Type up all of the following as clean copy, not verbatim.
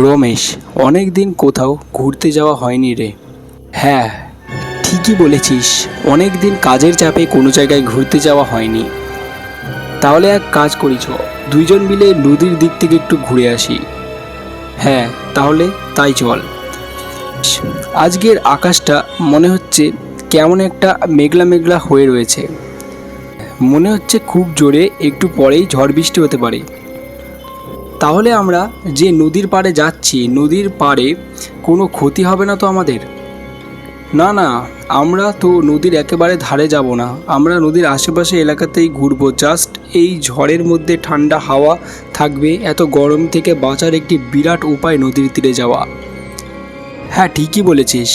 রমেশ, অনেক দিন কোথাও ঘুরতে যাওয়া হয়নি রে। হ্যাঁ, ঠিকই বলেছিস, অনেক দিন কাজের চাপে কোনো জায়গায় ঘুরতে যাওয়া হয়নি। তাহলে এক কাজ করিস, দুইজন মিলে নদীর দিক থেকে একটু ঘুরে আসি। হ্যাঁ, তাহলে তাই চল। আজকের আকাশটা মনে হচ্ছে কেমন একটা মেঘলা মেঘলা হয়ে রয়েছে। মনে হচ্ছে খুব জোরে একটু পরেই ঝড় বৃষ্টি হতে পারে। তাহলে আমরা যে নদীর পাড়ে যাচ্ছি, নদীর পাড়ে কোনো ক্ষতি হবে না তো আমাদের? না না, আমরা তো নদীর একেবারে ধারে যাব না, আমরা নদীর আশেপাশে এলাকাতেই ঘুরবো। জাস্ট এই ঝড়ের মধ্যে ঠান্ডা হাওয়া থাকবে, এত গরম থেকে বাঁচার একটি বিরাট উপায় নদীর তীরে যাওয়া। হ্যাঁ, ঠিকই বলেছিস,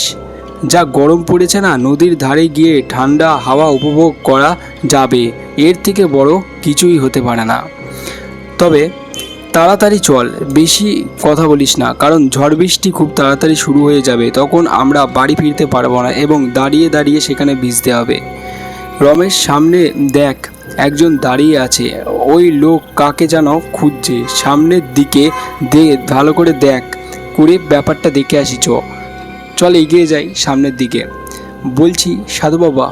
যা গরম পড়েছে না, নদীর ধারে গিয়ে ঠান্ডা হাওয়া উপভোগ করা যাবে, এর থেকে বড় কিছুই হতে পারে না। তবে তাড়াতাড়ি চল, বেশি কথা বলিস না, কারণ ঝড় বৃষ্টি খুব তাড়াতাড়ি শুরু হয়ে যাবে, তখন আমরা বাড়ি ফিরতে পারবো না এবং দাঁড়িয়ে দাঁড়িয়ে সেখানে ভিজতে হবে। রমেশ, সামনে দেখ, একজন দাঁড়িয়ে আছে, ওই লোক কাকে যেন খুঁজছে। সামনের দিকে ভালো করে দেখ করে ব্যাপারটা দেখে আসি। চল এগিয়ে যাই সামনের দিকে। বলছি সাধু বাবা,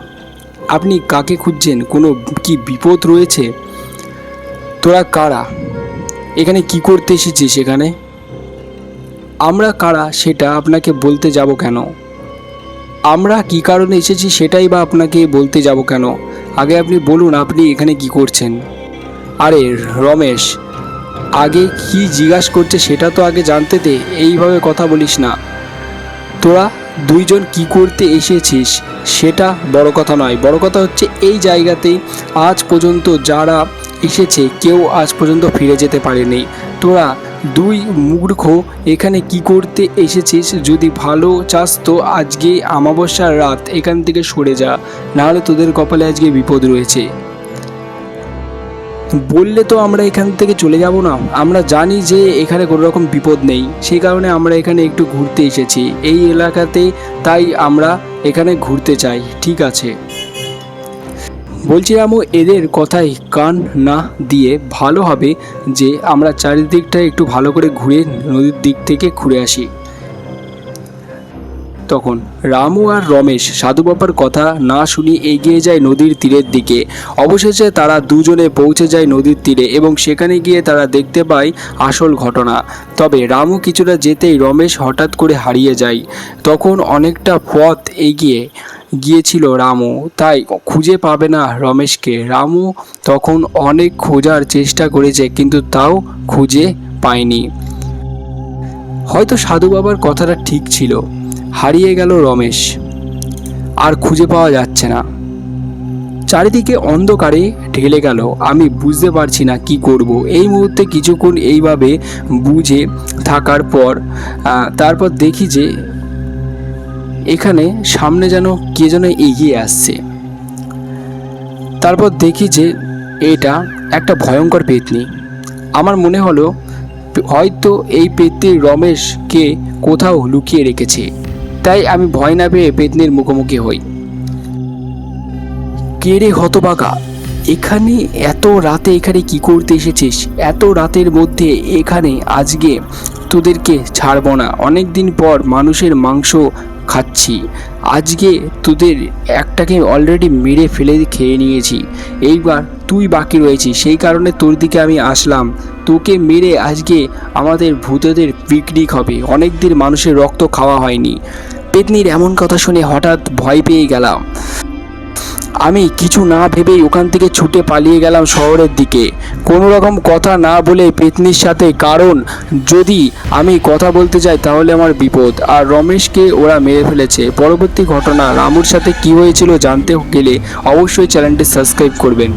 আপনি কাকে খুঁজছেন? কোনো কি বিপদ রয়েছে? তোরা কারা? এখানে কি করতে এসেছিস? এখানে আমরা কারা সেটা আপনাকে বলতে যাব কেন? আমরা কি কারণে এসেছি সেটাই বা আপনাকে বলতে যাব কেন? আগে আপনি বলুন, আপনি এখানে কি করছেন? আরে রমেশ, আগে কি জিজ্ঞাসা করছে সেটা তো আগে জানতে দে, এইভাবে কথা বলিস না। তোরা দুইজন কি করতে এসেছিস সেটা বড় কথা নয়, বড় কথা হচ্ছে এই জায়গাতেই আজ পর্যন্ত যারা এসেছে কেউ আজ পর্যন্ত ফিরে যেতে পারেনি। তোরা দুই মূর্খ এখানে কি করতে এসেছিস? যদি ভালো চাস তো আজকে অমাবস্যার রাত এখান থেকে সরে যা, নাহলে তোদের কপালে আজকে বিপদ রয়েছে। বললে তো আমরা এখান থেকে চলে যাব না? আমরা জানি যে এখানে কোনো রকম বিপদ নেই, সেই কারণে আমরা এখানে একটু ঘুরতে এসেছি এই এলাকাতে, তাই আমরা এখানে ঘুরতে চাই। ঠিক আছে, বলছিলাম এদের কথায় কান না দিয়ে ভালো হবে যে আমরা চারিদিকটা একটু ভালো করে ঘুরে নদীর দিক থেকে ঘুরে আসি। তখন রামু আর রমেশ সাধু বাবার কথা না শুনে এগিয়ে যায় নদীর তীরের দিকে। অবশেষে তারা দুজনে পৌঁছে যায় নদীর তীরে এবং সেখানে গিয়ে তারা দেখতে পায় আসল ঘটনা। তবে রামু কিছুটা যেতেই রমেশ হঠাৎ করে হারিয়ে যায়। তখন অনেকটা পথ এগিয়ে গিয়েছিল রামু, তাই খুঁজে পাবে না রমেশকে। রামু তখন অনেক খোঁজার চেষ্টা করেছে, কিন্তু তাও খুঁজে পায়নি। হয়তো সাধু বাবার কথাটা ঠিক ছিল, হারিয়ে গেল রমেশ, আর খুঁজে পাওয়া যাচ্ছে না। চারিদিকে অন্ধকারে ঢেলে গেল, আমি বুঝতে পারছি না কি করব। এই মুহূর্তে কিছুক্ষণ এইভাবে বুঝে থাকার পর তারপর দেখি যে এখানে সামনে যেন কে যেন এগিয়ে আসছে। তারপর দেখি যে এটা একটা ভয়ঙ্কর পেতনি। আমার মনে হলো হয়তো এই পেতনি রমেশকে কোথাও লুকিয়ে রেখেছে, তাই আমি ভয় না পেয়ে পেতনির মুখোমুখি হই। কে রে হতভাগা, এখানে এত রাতে এখানে কি করতে এসেছিস? এত রাতের মধ্যে এখানে আজকে তোদেরকে ছাড়বো না। অনেক দিন পর মানুষের মাংস খাচ্ছি, আজকে তোদের একটাকে অলরেডি মেরে ফেলে খেয়ে নিয়েছি, এইবার তুই বাকি রয়েছিস, সেই কারণে তোর দিকে আমি আসলাম। তোকে মেরে আজকে আমাদের ভূতেদের পিকনিক হবে, অনেক দিন মানুষের রক্ত খাওয়া হয়নি। পেতনির এমন কথা শুনে হঠাৎ ভয় পেয়ে গেলাম। আমি কিছু না ভেবেই ওখান থেকে ছুটে পালিয়ে গেলাম শহরের দিকে, কোনো রকম কথা না বলে পেতনির সাথে, কারণ যদি আমি কথা বলতে যাই তাহলে আমার বিপদ। আর রমেশকে ওরা মেরে ফেলেছে। পরবর্তী ঘটনা রামুর সাথে কি হয়েছিল জানতে গেলে অবশ্যই চ্যানেলটি সাবস্ক্রাইব করবেন।